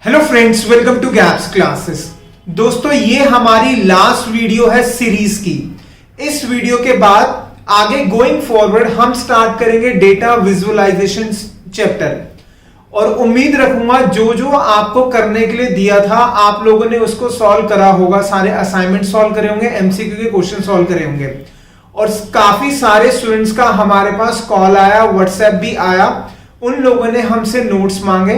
Hello friends, welcome to gaps classes. दोस्तों, ये हमारी लास्ट वीडियो है सीरीज की। इस वीडियो के बाद आगे गोइंग फॉरवर्ड हम स्टार्ट करेंगे डेटा विजुअलाइजेशन चैप्टर, और उम्मीद रखूंगा जो जो आपको करने के लिए दिया था आप लोगों ने उसको सॉल्व करा होगा। सारे असाइनमेंट सॉल्व करे होंगे, एमसीक्यू के क्वेश्चन सॉल्व करे होंगे, और काफी सारे स्टूडेंट्स का हमारे पास कॉल आया, व्हाट्सएप भी आया। उन लोगों ने हमसे नोट्स मांगे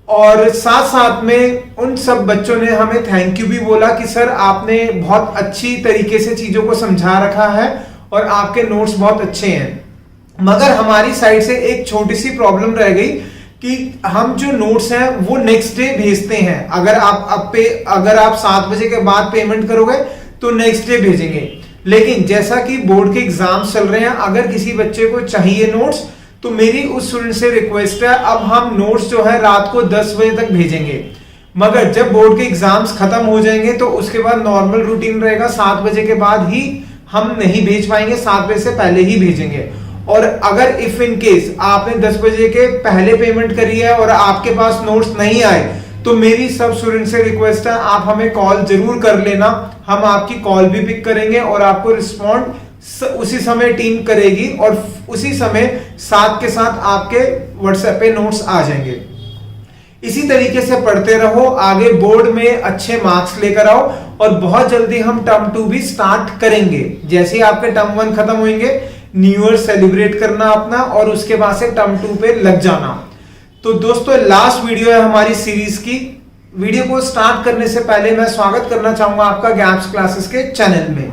और साथ साथ में उन सब बच्चों ने हमें थैंक यू भी बोला कि सर आपने बहुत अच्छी तरीके से चीजों को समझा रखा है और आपके नोट्स बहुत अच्छे हैं। मगर हमारी साइड से एक छोटी सी प्रॉब्लम रह गई कि हम जो नोट्स हैं वो नेक्स्ट डे भेजते हैं। अगर आप 7 बजे के बाद पेमेंट करोगे तो नेक्स्ट डे भेजेंगे, लेकिन जैसा कि बोर्ड के एग्जाम्स चल रहे हैं, अगर किसी बच्चे को चाहिए नोट्स तो मेरी उस स्टूडेंट से रिक्वेस्ट है, अब हम नोट्स जो है रात को 10 बजे तक भेजेंगे। मगर जब बोर्ड के एग्जाम्स खत्म हो जाएंगे तो उसके बाद नॉर्मल रूटीन रहेगा, 7 बजे के बाद ही हम नहीं भेज पाएंगे, 7 बजे से पहले ही भेजेंगे। और अगर इफ इन केस आपने 10 बजे के पहले पेमेंट करी है और आपके पास नोट्स नहीं आए तो मेरी सब स्टूडेंट से रिक्वेस्ट है, आप हमें कॉल जरूर कर लेना। हम आपकी कॉल भी पिक करेंगे और आपको रिस्पॉन्ड उसी समय टीम करेगी, और उसी समय साथ के साथ आपके व्हाट्सएप पे नोट्स आ जाएंगे। इसी तरीके से पढ़ते रहो, आगे बोर्ड में अच्छे मार्क्स लेकर आओ, और बहुत जल्दी हम टर्म 2 भी स्टार्ट करेंगे। जैसे ही आपके टर्म 1 खत्म होंगे, न्यू ईयर सेलिब्रेट करना अपना, और उसके बाद से टर्म 2 पे लग जाना। तो दोस्तों, लास्ट वीडियो है हमारी सीरीज की। वीडियो को स्टार्ट करने से पहले मैं स्वागत करना चाहूंगा आपका गैप्स क्लासेस के चैनल में।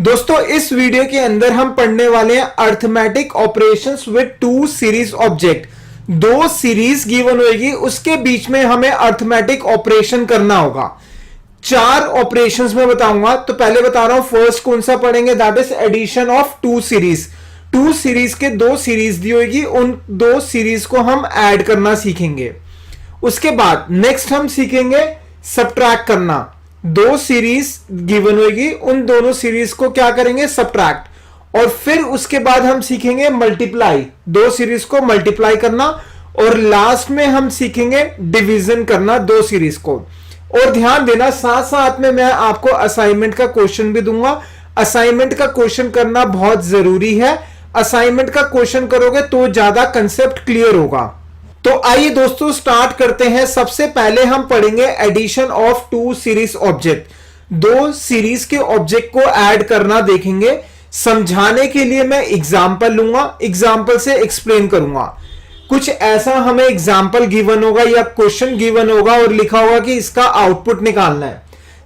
दोस्तों, इस वीडियो के अंदर हम पढ़ने वाले हैं arithmetic operations with 2 series object. 2 series given होगी, उसके बीच में हमें अर्थमेटिक ऑपरेशन करना होगा। 4 ऑपरेशंस में बताऊंगा। तो पहले बता रहा हूं, फर्स्ट कौन सा पढ़ेंगे, that is addition of 2 series. 2 series के 2 सीरीज दी होगी, उन 2 सीरीज को हम ऐड करना सीखेंगे। उसके बाद नेक्स्ट हम सीखेंगे सब्ट्रैक्ट करना। 2 सीरीज गिवन होगी, उन दोनों सीरीज को क्या करेंगे, सब्ट्रैक्ट। और फिर उसके बाद हम सीखेंगे मल्टीप्लाई, 2 सीरीज को मल्टीप्लाई करना। और लास्ट में हम सीखेंगे डिवीजन करना 2 सीरीज को। और ध्यान देना, साथ साथ में मैं आपको असाइनमेंट का क्वेश्चन भी दूंगा। असाइनमेंट का क्वेश्चन करना बहुत जरूरी है। असाइनमेंट का क्वेश्चन करोगे तो ज्यादा कंसेप्ट क्लियर होगा। तो आइए दोस्तों, स्टार्ट करते हैं। सबसे पहले हम पढ़ेंगे addition of 2 series object. 2 series के ऑब्जेक्ट को ऐड करना देखेंगे। समझाने के लिए मैं एग्जांपल लूंगा, एग्जांपल से एक्सप्लेन करूंगा। कुछ ऐसा हमें एग्जांपल गिवन होगा या क्वेश्चन गिवन होगा और लिखा होगा कि इसका आउटपुट निकालना है।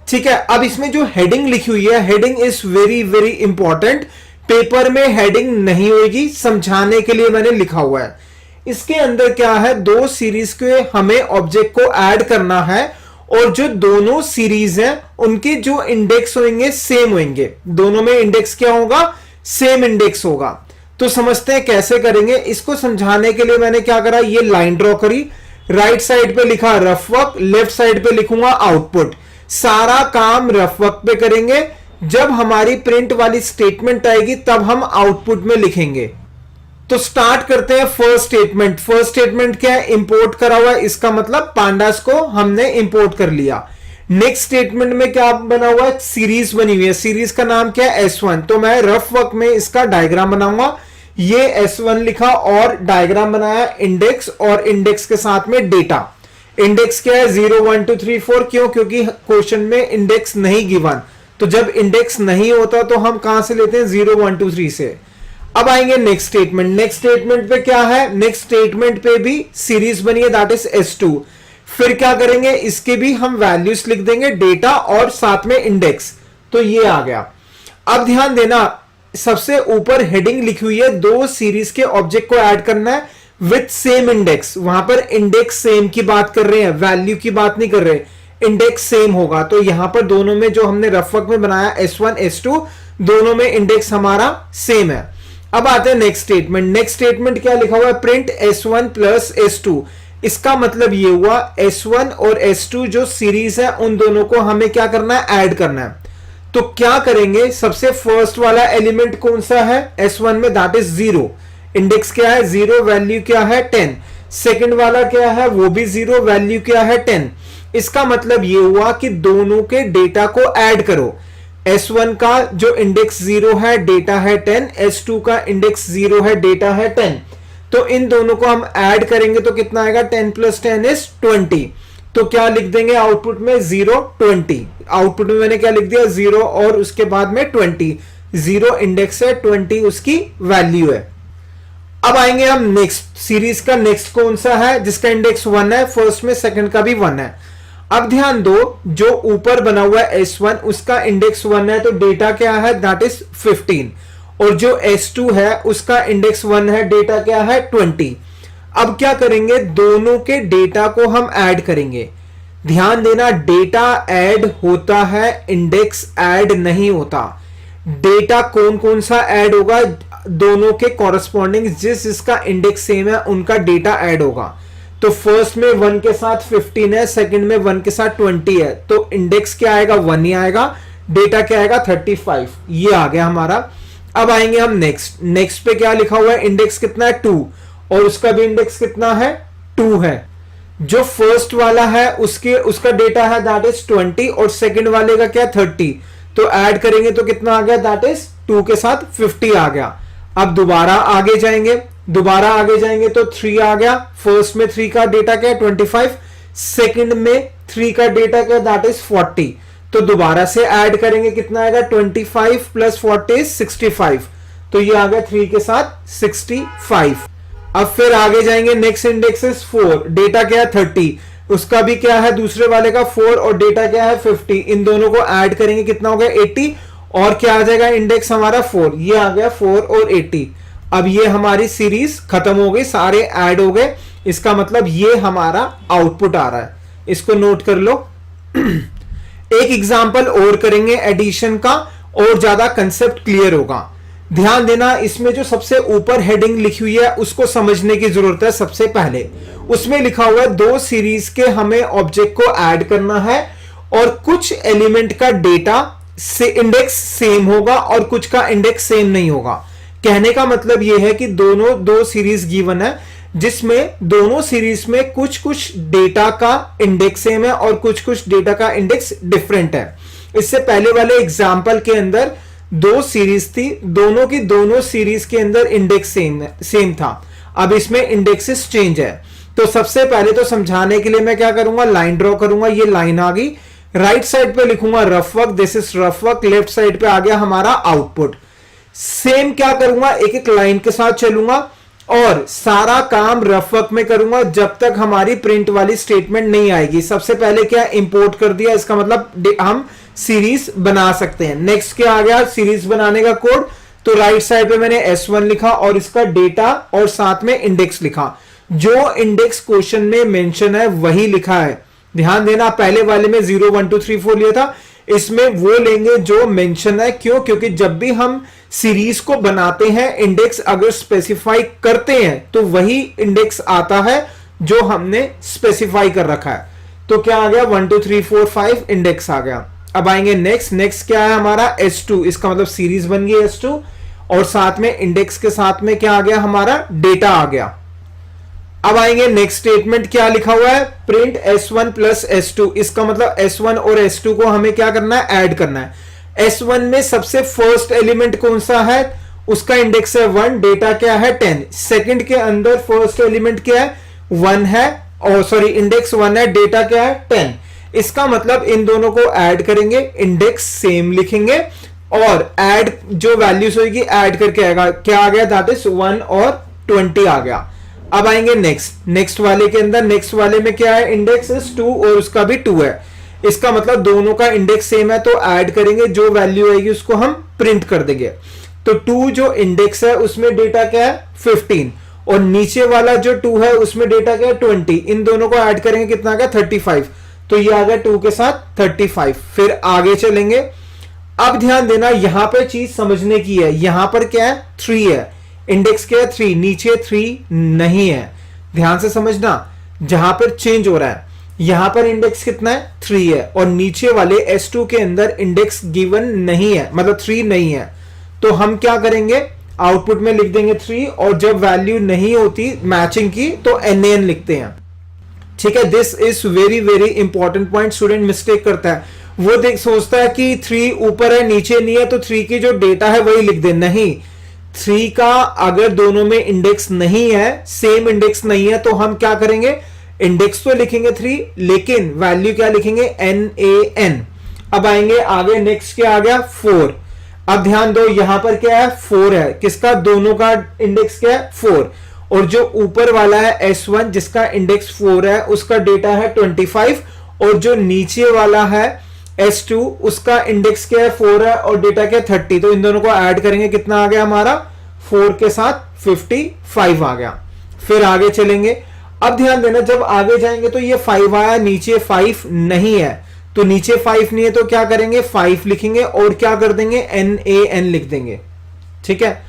ठीक है, अब इसमें जो हेडिंग लिखी हुई है, heading is very very important. Paper में हेडिंग नहीं होगी, समझाने के लिए मैंने लिखा हुआ है। इसके अंदर क्या है, 2 सीरीज के हमें ऑब्जेक्ट को ऐड करना है, और जो दोनों सीरीज हैं उनके जो इंडेक्स होंगे सेम होंगे। दोनों में इंडेक्स क्या होगा, सेम इंडेक्स होगा। तो समझते हैं कैसे करेंगे। इसको समझाने के लिए मैंने क्या करा, ये लाइन ड्रॉ करी, राइट साइड पे लिखा रफ वर्क, लेफ्ट साइड पे लिखूंगा आउटपुट। सारा काम रफ वर्क पे करेंगे। जब हमारी प्रिंट वाली स्टेटमेंट आएगी तब हम आउटपुट में लिखेंगे। तो स्टार्ट करते हैं फर्स्ट स्टेटमेंट। फर्स्ट स्टेटमेंट क्या है, इंपोर्ट करा हुआ है, इसका मतलब पांडास को हमने इंपोर्ट कर लिया। नेक्स्ट स्टेटमेंट में क्या बना हुआ है, सीरीज बनी हुई है। सीरीज का नाम क्या है, S1। तो मैं रफ वर्क में इसका डायग्राम बनाऊंगा। ये S1 लिखा और डायग्राम बनाया, इंडेक्स और इंडेक्स के साथ में डेटा। इंडेक्स क्या है, 0 1 2 3 4। क्यों, क्योंकि क्वेश्चन में इंडेक्स नहीं गिवन। तो जब इंडेक्स नहीं होता तो हम कहां से लेते हैं, 0 1 2 3 से। अब आएंगे नेक्स्ट स्टेटमेंट। नेक्स्ट स्टेटमेंट पे क्या है, नेक्स्ट स्टेटमेंट पे भी सीरीज बनी है, दैट इज S2। फिर क्या करेंगे, इसके भी हम वैल्यूज लिख देंगे, डेटा और साथ में इंडेक्स। तो ये आ गया। अब ध्यान देना, सबसे ऊपर हेडिंग लिखी हुई है, 2 सीरीज के ऑब्जेक्ट को ऐड करना है विथ सेम इंडेक्स। वहां पर इंडेक्स सेम की बात कर रहे हैं, वैल्यू की बात नहीं कर रहे। इंडेक्स सेम होगा, तो यहां पर दोनों में जो हमने रफ वर्क में बनाया S1 S2, दोनों में इंडेक्स हमारा सेम है। अब आते हैं नेक्स्ट स्टेटमेंट। नेक्स्ट स्टेटमेंट क्या लिखा हुआ है, प्रिंट S1 प्लस S2। इसका मतलब ये हुआ S1 और S2 जो सीरीज है उन दोनों को हमें क्या करना है, ऐड करना है। तो क्या करेंगे, सबसे फर्स्ट वाला एलिमेंट कौन सा है S1 में, दैट इज 0, इंडेक्स क्या है 0, वैल्यू क्या है 10। सेकंड वाला क्या है, वो भी 0, वैल्यू क्या है 10। इसका मतलब ये हुआ कि दोनों के डेटा को ऐड करो। S1 का जो इंडेक्स 0 है डेटा है 10, S2 का इंडेक्स 0 है डेटा है 10। तो इन दोनों को हम ऐड करेंगे तो कितना आएगा, 10 + 10 = 20। तो क्या लिख देंगे आउटपुट में 0 20। आउटपुट में मैंने क्या लिख दिया 0 और उसके बाद में 20। 0 इंडेक्स है, 20 उसकी वैल्यू है। अब आएंगे हम नेक्स्ट सीरीज का, नेक्स्ट कौन सा है जिसका इंडेक्स 1 है, फर्स्ट में सेकंड का भी 1 है। अब ध्यान दो, जो ऊपर बना हुआ है S1 उसका इंडेक्स 1 है तो डेटा क्या है, दैट इज 15। और जो S2 है उसका इंडेक्स 1 है, डेटा क्या है 20। अब क्या करेंगे, दोनों के डेटा को हम ऐड करेंगे। ध्यान देना, डेटा ऐड होता है, इंडेक्स ऐड नहीं होता। डेटा कौन कौन सा ऐड होगा, दोनों के कॉरस्पॉन्डिंग जिसका इंडेक्स सेम है उनका डेटा ऐड होगा। तो फर्स्ट में 1 के साथ 15 है, सेकंड में 1 के साथ 20 है, तो इंडेक्स क्या आएगा 1 ही आएगा, डेटा क्या आएगा 35। ये आ गया हमारा। अब आएंगे हम नेक्स्ट पे क्या लिखा हुआ है, इंडेक्स कितना है 2 और उसका भी इंडेक्स कितना है 2 है। जो फर्स्ट वाला है उसका डेटा है दैट इज 20 और सेकंड वाले का क्या 30। तो ऐड करेंगे तो कितना आ गया, दैट इज 2 के साथ 50 आ गया। अब दोबारा आगे जाएंगे तो 3 आ गया। फर्स्ट में 3 का डेटा क्या है 25, सेकंड में 3 का डेटा क्या दैट इज 40। तो दोबारा से ऐड करेंगे कितना आएगा, 25 + 40 = 65। तो ये आ गया 3 के साथ 65। अब फिर आगे जाएंगे, नेक्स्ट इंडेक्स इज 4, डेटा क्या है 30, उसका भी क्या है दूसरे वाले का 4 और डेटा क्या है 50। इन दोनों को ऐड करेंगे कितना हो गया 80 और क्या आ जाएगा इंडेक्स हमारा 4। ये आ गया 4 और 80। अब ये हमारी सीरीज खत्म हो गई, सारे ऐड हो गए। इसका मतलब ये हमारा आउटपुट आ रहा है, इसको नोट कर लो। एक एग्जांपल और करेंगे एडिशन का और ज्यादा कंसेप्ट क्लियर होगा। ध्यान देना, इसमें जो सबसे ऊपर हेडिंग लिखी हुई है उसको समझने की जरूरत है। सबसे पहले उसमें लिखा हुआ है 2 सीरीज के हमें ऑब्जेक्ट को ऐड करना है और कुछ एलिमेंट का डेटा से इंडेक्स सेम होगा और कुछ का इंडेक्स सेम नहीं होगा। कहने का मतलब यह है कि दोनों 2 सीरीज गिवन है जिसमें दोनों सीरीज में कुछ डेटा का इंडेक्स सेम है और कुछ डेटा का इंडेक्स डिफरेंट है। इससे पहले वाले एग्जांपल के अंदर 2 सीरीज थी, दोनों की दोनों सीरीज के अंदर इंडेक्स सेम था। अब इसमें इंडेक्सेस चेंज है। तो सबसे पहले तो समझाने के लिए मैं क्या करूंगा, लाइन ड्रॉ करूंगा। ये लाइन आ गई, राइट साइड पे लिखूंगा rough work, this is rough work. Left side पे आ गया हमारा आउटपुट। सेम क्या करूंगा, एक एक लाइन के साथ चलूंगा और सारा काम रफ वर्क में करूंगा जब तक हमारी प्रिंट वाली स्टेटमेंट नहीं आएगी। सबसे पहले क्या इंपोर्ट कर दिया, इसका मतलब हम सीरीज बना सकते हैं। नेक्स्ट क्या आ गया, सीरीज बनाने का कोड। तो राइट साइड पे मैंने S1 लिखा और इसका डेटा और साथ में इंडेक्स लिखा। जो इंडेक्स क्वेश्चन में मेंशन है वही लिखा है। ध्यान देना, पहले वाले में 0 1 2 3 4 लिया था, इसमें वो लेंगे जो मेंशन है। क्यों? क्योंकि जब भी हम सीरीज को बनाते हैं, इंडेक्स अगर स्पेसिफाई करते हैं तो वही इंडेक्स आता है जो हमने स्पेसिफाई कर रखा है। तो क्या आ गया 1 2 3 4 5 इंडेक्स आ गया। अब आएंगे नेक्स्ट क्या है हमारा S2, इसका मतलब सीरीज बन गई S2 और साथ में इंडेक्स के साथ में क्या आ गया हमारा डेटा आ गया। अब आएंगे नेक्स्ट स्टेटमेंट, क्या लिखा हुआ है प्रिंट S1 + S2। इसका मतलब S1 और S2 को हमें क्या करना है, ऐड करना है। S1 में सबसे फर्स्ट एलिमेंट कौन सा है, उसका इंडेक्स है 1, डेटा क्या है 10। सेकंड के अंदर फर्स्ट एलिमेंट क्या है 1 है, और सॉरी इंडेक्स 1 है, डेटा क्या है 10। इसका मतलब इन दोनों को ऐड करेंगे, इंडेक्स सेम लिखेंगे और ऐड जो वैल्यूज होगी ऐड करके आएगा। क्या आ गया, दैट इज 1 और 20 आ गया। अब आएंगे नेक्स्ट वाले के अंदर। नेक्स्ट वाले में क्या है, इंडेक्स इज 2 और उसका भी 2 है। इसका मतलब दोनों का इंडेक्स सेम है तो ऐड करेंगे, जो वैल्यू आएगी उसको हम प्रिंट कर देंगे। तो 2 जो इंडेक्स है उसमें डेटा क्या है 15 और नीचे वाला जो 2 है उसमें डेटा क्या है 20। इन दोनों को ऐड करेंगे कितना आ गया 35। तो ये आ गया 2 के साथ 35। फिर आगे चलेंगे। अब ध्यान देना, यहां पर चीज समझने की है। यहां पर क्या है 3 है, इंडेक्स क्या है 3, नीचे 3 नहीं है। ध्यान से समझना, जहां पर चेंज हो रहा है यहां पर इंडेक्स कितना है 3 है और नीचे वाले S2 के अंदर इंडेक्स गिवन नहीं है, मतलब 3 नहीं है। तो हम क्या करेंगे, आउटपुट में लिख देंगे 3 और जब वैल्यू नहीं होती मैचिंग की तो NaN लिखते हैं। ठीक है, this is very very important point. Student mistake करता है, वो देख सोचता है कि 3 ऊपर है नीचे नहीं है तो 3 की जो डेटा है वही लिख दे। नहीं, 3 का अगर दोनों में इंडेक्स नहीं है, सेम इंडेक्स नहीं है, तो हम क्या करेंगे, इंडेक्स तो लिखेंगे 3 लेकिन वैल्यू क्या लिखेंगे NaN। अब आएंगे आगे, नेक्स्ट क्या आ गया 4। अब ध्यान दो यहां पर क्या है 4 है, किसका, दोनों का इंडेक्स क्या है 4 और जो ऊपर वाला है S1 जिसका इंडेक्स 4 है उसका डेटा है 25 और जो नीचे वाला है S2 उसका इंडेक्स क्या है 4 है और डेटा क्या है 30। तो इन दोनों को ऐड करेंगे, कितना आ गया हमारा 4 के साथ 55 आ गया। फिर आगे चलेंगे, अब ध्यान देना जब आगे जाएंगे तो ये 5 आया, नीचे 5 नहीं है, तो नीचे 5 नहीं है तो क्या करेंगे 5 लिखेंगे और क्या कर देंगे NaN लिख देंगे। ठीक है,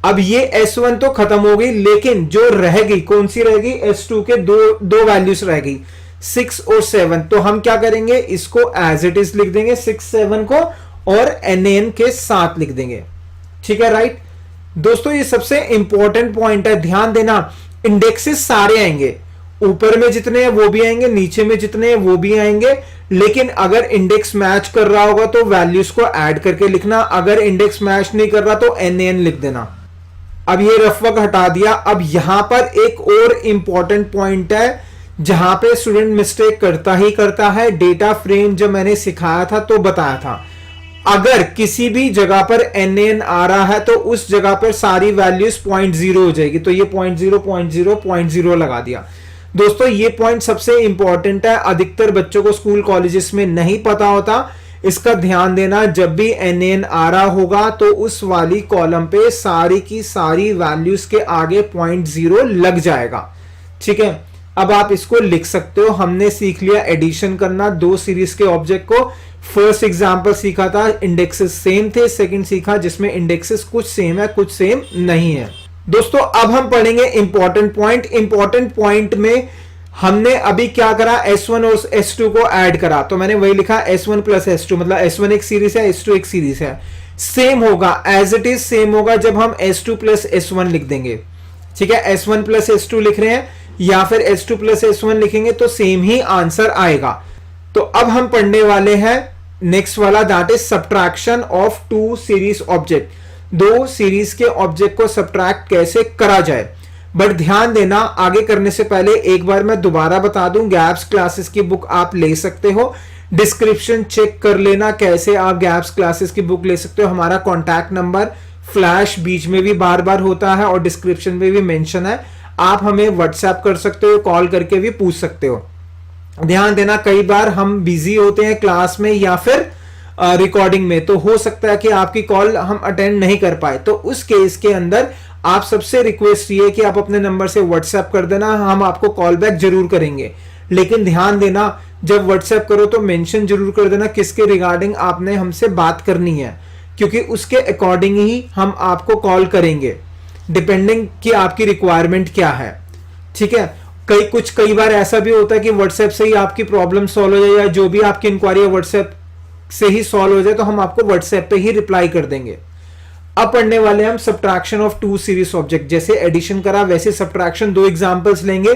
अब ये S1 तो खत्म हो गई लेकिन जो रह गई कौन सी रहेगी, S2 के दो वैल्यूज रह गई 6 और 7। तो हम क्या करेंगे, इसको एज इट इज लिख देंगे 6 7 को और NaN के साथ लिख देंगे। ठीक है, राइट दोस्तों, ये सबसे इंपॉर्टेंट पॉइंट है, ध्यान देना। इंडेक्सेस सारे आएंगे, ऊपर में जितने हैं वो भी आएंगे, नीचे में जितने हैं वो भी आएंगे, लेकिन अगर इंडेक्स मैच कर रहा होगा तो वैल्यूज को ऐड करके लिखना, अगर इंडेक्स मैच नहीं कर रहा तो NaN लिख देना। अब ये रफ वर्क हटा दिया। अब यहां पर एक और इंपॉर्टेंट पॉइंट है जहां पे स्टूडेंट मिस्टेक करता है। डेटा फ्रेम जब मैंने सिखाया था तो बताया था, अगर किसी भी जगह पर NaN आ रहा है तो उस जगह पर सारी वैल्यूज 0.0 हो जाएगी। तो ये 0.0 0.0 0.0 लगा दिया। दोस्तों ये पॉइंट सबसे इंपॉर्टेंट है, अधिकतर बच्चों को स्कूल कॉलेजेस में नहीं पता होता, इसका ध्यान देना। जब भी NaN आ रहा होगा तो उस वाली कॉलम पे सारी की सारी वैल्यूज के आगे 0.0 लग जाएगा। ठीक है, अब आप इसको लिख सकते हो। हमने सीख लिया एडिशन करना दो सीरीज के ऑब्जेक्ट को। फर्स्ट एग्जांपल सीखा था इंडेक्सेस सेम थे, सेकंड सीखा जिसमें इंडेक्सेस कुछ सेम है कुछ सेम नहीं है। दोस्तों अब हम पढ़ेंगे इंपॉर्टेंट पॉइंट। इंपॉर्टेंट पॉइंट में हमने अभी क्या करा, S1 और S2 को ऐड करा, तो मैंने वही लिखा S1 प्लस S2, मतलब S1 एक सीरीज है S2 एक सीरीज है। सेम होगा, एज इट इज सेम होगा जब हम S2 प्लस S1 लिख देंगे। ठीक है, S1 प्लस S2 लिख रहे हैं या फिर S2 प्लस S1 लिखेंगे तो सेम ही आंसर आएगा। तो अब हम पढ़ने वाले हैं नेक्स्ट वाला, that is subtraction of two series object. दो सीरीज के ऑब्जेक्ट को सब्ट्रैक्ट कैसे करा जाए। बट ध्यान देना, आगे करने से पहले एक बार मैं दोबारा बता दूं, गैप्स क्लासेस की बुक आप ले सकते हो, डिस्क्रिप्शन चेक कर लेना कैसे आप गैप्स क्लासेस की बुक ले सकते हो। हमारा कॉन्टैक्ट नंबर फ्लैश बीच में भी बार बार होता है और डिस्क्रिप्शन में भी मेंशन है। आप हमें व्हाट्सएप कर सकते हो, कॉल करके भी पूछ सकते हो। ध्यान देना, कई बार हम बिजी होते हैं क्लास में या फिर रिकॉर्डिंग में, तो हो सकता है कि आपकी कॉल हम अटेंड नहीं कर पाए। तो उस केस के अंदर आप सबसे रिक्वेस्ट ये कि आप अपने नंबर से व्हाट्सएप कर देना, हम आपको कॉल बैक जरूर करेंगे। लेकिन ध्यान देना, जब व्हाट्सएप करो तो मेंशन जरूर कर देना किसके रिगार्डिंग आपने हमसे बात करनी है, क्योंकि उसके अकॉर्डिंग ही हम आपको कॉल करेंगे, डिपेंडिंग कि आपकी रिक्वायरमेंट क्या है। ठीक है, कई बार ऐसा भी होता है कि व्हाट्सएप से ही आपकी प्रॉब्लम सॉल्व हो जाए या जो भी आपकी इंक्वायरी है व्हाट्सएप से ही सॉल्व हो जाए, तो हम आपको व्हाट्सएप पे ही रिप्लाई कर देंगे। अब पढ़ने वाले हम subtraction of two series object. जैसे एडिशन करा वैसे सब्ट्रैक्शन, दो एग्जांपल्स लेंगे।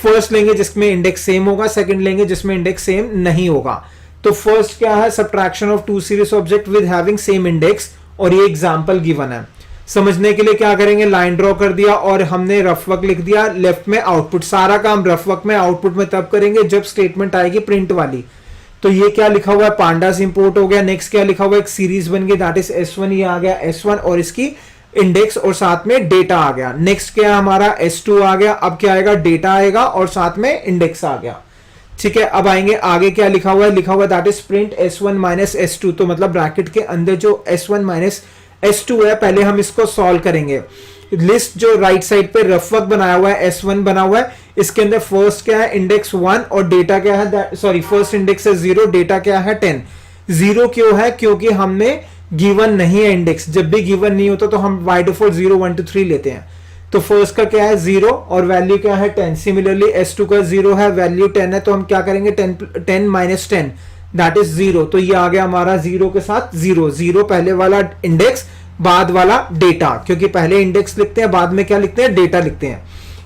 फर्स्ट लेंगे जिसमें इंडेक्स सेम होगा, सेकंड लेंगे जिसमें इंडेक्स सेम नहीं होगा। तो फर्स्ट क्या है, subtraction of two series object with having same index, और ये एग्जांपल गिवन है। समझने के लिए क्या करेंगे, लाइन ड्रॉ कर दिया और हमने रफ वर्क लिख दिया, लेफ्ट में आउटपुट। सारा काम रफ वर्क में आउटपुट में तब करेंगे जब स्टेटमेंट आएगी प्रिंट वाली। तो ये क्या लिखा हुआ है, पांडास इंपोर्ट हो गया। नेक्स्ट क्या लिखा हुआ है, एक सीरीज बन गई, दैट इज S1, ये आ गया S1 और इसकी इंडेक्स और साथ में डेटा आ गया। नेक्स्ट क्या हमारा S2 आ गया, अब क्या आएगा, डेटा आएगा और साथ में इंडेक्स आ गया। ठीक है, अब आएंगे आगे क्या लिखा हुआ है, that is print S1 minus S2। तो मतलब ब्रैकेट के अंदर जो S1 माइनस S2 है, पहले हम इसको सॉल्व करेंगे। लिस्ट जो राइट साइड पे रफ वर्क बनाया हुआ है S1 बना हुआ है, इसके अंदर फर्स्ट क्या है, इंडेक्स 1 और डेटा क्या है, सॉरी फर्स्ट इंडेक्स है 0, डेटा क्या है 10। 0 क्यों है, क्योंकि हमने गिवन नहीं है इंडेक्स। जब भी गिवन नहीं होता तो हम बाय डिफॉल्ट 0 1 2 3 लेते हैं। तो फर्स्ट का क्या है 0 और वैल्यू क्या है 10। सिमिलरली S2 का 0 है, वैल्यू 10 है, तो हम क्या करेंगे 10 माइनस 10 दैट इज 0। तो ये आ गया हमारा 0 के साथ 0। 0 पहले वाला इंडेक्स, बाद वाला डेटा, क्योंकि पहले इंडेक्स लिखते हैं बाद में क्या लिखते हैं डेटा लिखते हैं।